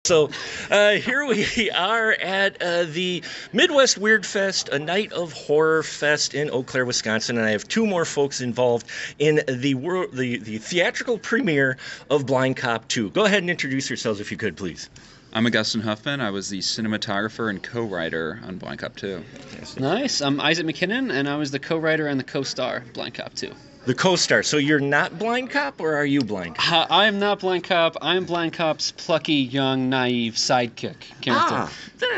So here we are at the Midwest Weirdfest, a night of horror fest in Eau Claire, Wisconsin, and I have two more folks involved in the theatrical premiere of Blind Cop 2. Go ahead and introduce yourselves if you could, please. I'm Augustin Huffman. I was the cinematographer and co-writer on Blind Cop 2. Nice. I'm Isaac McKinnon, and I was the co-writer and the co-star of Blind Cop 2. The co-star. So you're not Blind Cop, or are you Blind Cop? I am not Blind Cop. I am Blind Cop's plucky, young, naive sidekick character.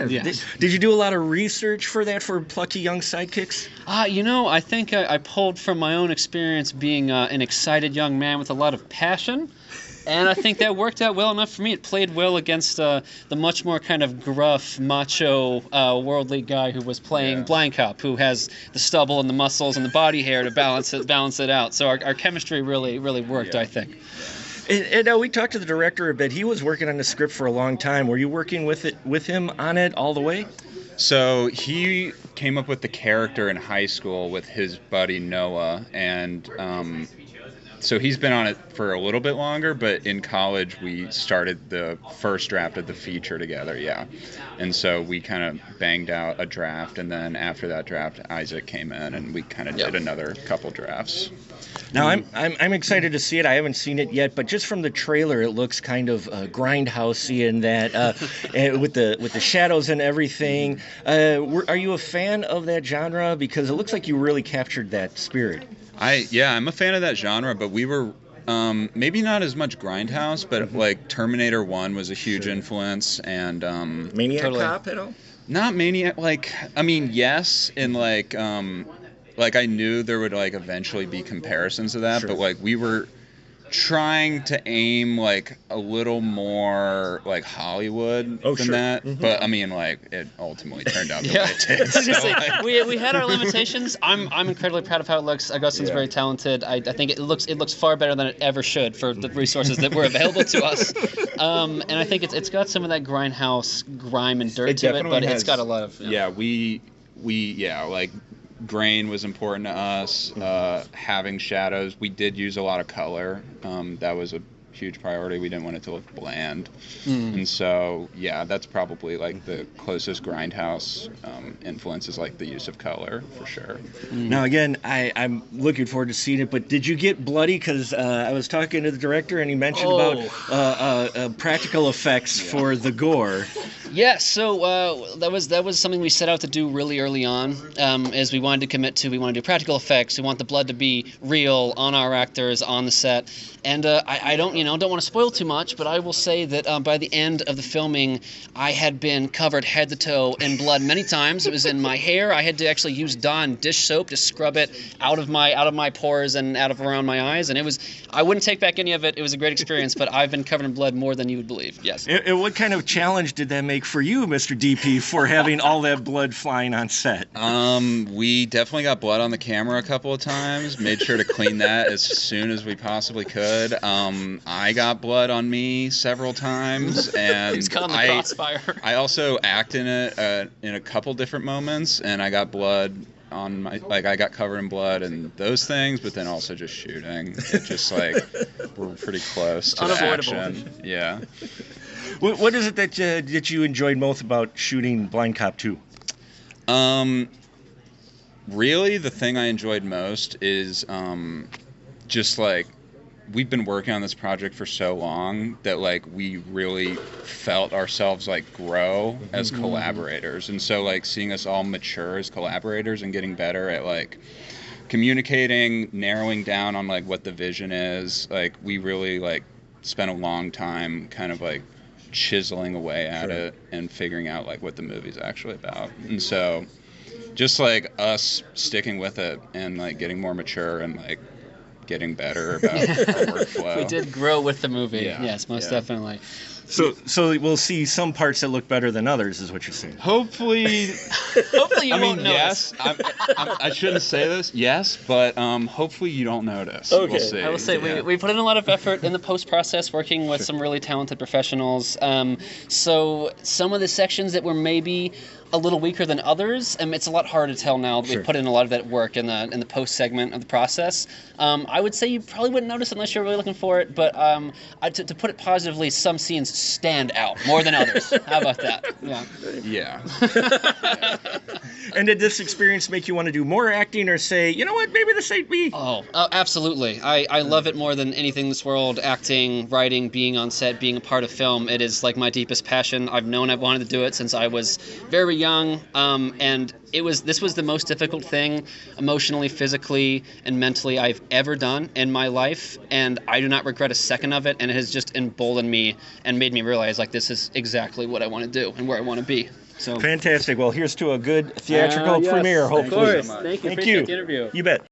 Yes. Did you do a lot of research for that, for plucky young sidekicks? I think I pulled from my own experience being an excited young man with a lot of passion. And I think that worked out well enough for me. It played well against the much more kind of gruff, macho, worldly guy who was playing Blind Cop, who has the stubble and the muscles and the body hair to balance it out. So our chemistry really worked, I think. And we talked to the director a bit. He was working on the script for a long time. Were you working with him on it all the way? So he came up with the character in high school with his buddy Noah, and so he's been on it for a little bit longer, but in college we started the first draft of the feature together, and so we kind of banged out a draft, and then after that draft Isaac came in and we kind of did another couple drafts. Now I'm excited to see it. I haven't seen it yet, but just from the trailer it looks kind of grindhousey in that with the shadows and everything. Are you a fan of that genre? Because it looks like you really captured that spirit. I'm a fan of that genre, but we were maybe not as much Grindhouse, but like Terminator 1 was a huge influence, and Maniac Cop at all? Not Maniac, yes, and like I knew there would like eventually be comparisons to that, but like we were trying to aim like a little more like Hollywood than that, but it ultimately turned out the way it did. We had our limitations. I'm incredibly proud of how it looks. Augustin's very talented. I think it looks far better than it ever should for the resources that were available to us. And I think it's got some of that grindhouse grime and dirt to it, but it's got a lot of like grain was important to us. Having shadows, we did use a lot of color. That was a huge priority. We didn't want it to look bland, and so that's probably like the closest grindhouse influence is like the use of color for sure. Now again, I'm looking forward to seeing it, but did you get bloody? Because I was talking to the director and he mentioned about practical effects for the gore. Yeah, so that was something we set out to do really early on, as we wanted to commit to. We want to do practical effects. We want the blood to be real on our actors on the set. And I don't want to spoil too much, but I will say that by the end of the filming, I had been covered head to toe in blood many times. It was in my hair. I had to actually use Dawn dish soap to scrub it out of my pores and out of around my eyes. And I wouldn't take back any of it. It was a great experience, but I've been covered in blood more than you would believe. Yes. And what kind of challenge did that make for you, Mr. DP, for having all that blood flying on set? We definitely got blood on the camera a couple of times. Made sure to clean that as soon as we possibly could. I got blood on me several times, and he's caught in the crossfire. I also act in it in a couple different moments, and I got blood on my, I got covered in blood and those things, but then also just shooting. It just we're pretty close to the action. Yeah. What is it that you enjoyed most about shooting Blind Cop 2? Really, the thing I enjoyed most is just we've been working on this project for so long that we really felt ourselves grow as collaborators, and so seeing us all mature as collaborators and getting better at communicating, narrowing down on what the vision is. We really spent a long time kind of chiseling away at it and figuring out what the movie's actually about. And so just us sticking with it and getting more mature and getting better about our workflow. We did grow with the movie. Yes, most definitely. So we'll see some parts that look better than others, is what you're saying. Hopefully you won't notice. Yes. I shouldn't say this. Yes, but hopefully you don't notice. Okay. We'll see. I will say we put in a lot of effort in the post process, working with some really talented professionals. So some of the sections that were maybe a little weaker than others, it's a lot harder to tell now that we've put in a lot of that work in the post segment of the process. I would say you probably wouldn't notice unless you're really looking for it, but to put it positively, some scenes stand out more than others. How about that? Yeah. Yeah. And did this experience make you want to do more acting, or say, you know what, maybe this ain't me? Oh, absolutely. I love it more than anything in this world. Acting, writing, being on set, being a part of film. It is like my deepest passion. I've known I've wanted to do it since I was very young. And this was the most difficult thing emotionally, physically, and mentally I've ever done in my life. And I do not regret a second of it. And it has just emboldened me and made me realize, like, this is exactly what I want to do and where I want to be. So fantastic. Well, here's to a good theatrical yes, premiere, of hopefully. course. Thank you. Thank Appreciate you. the interview. You bet.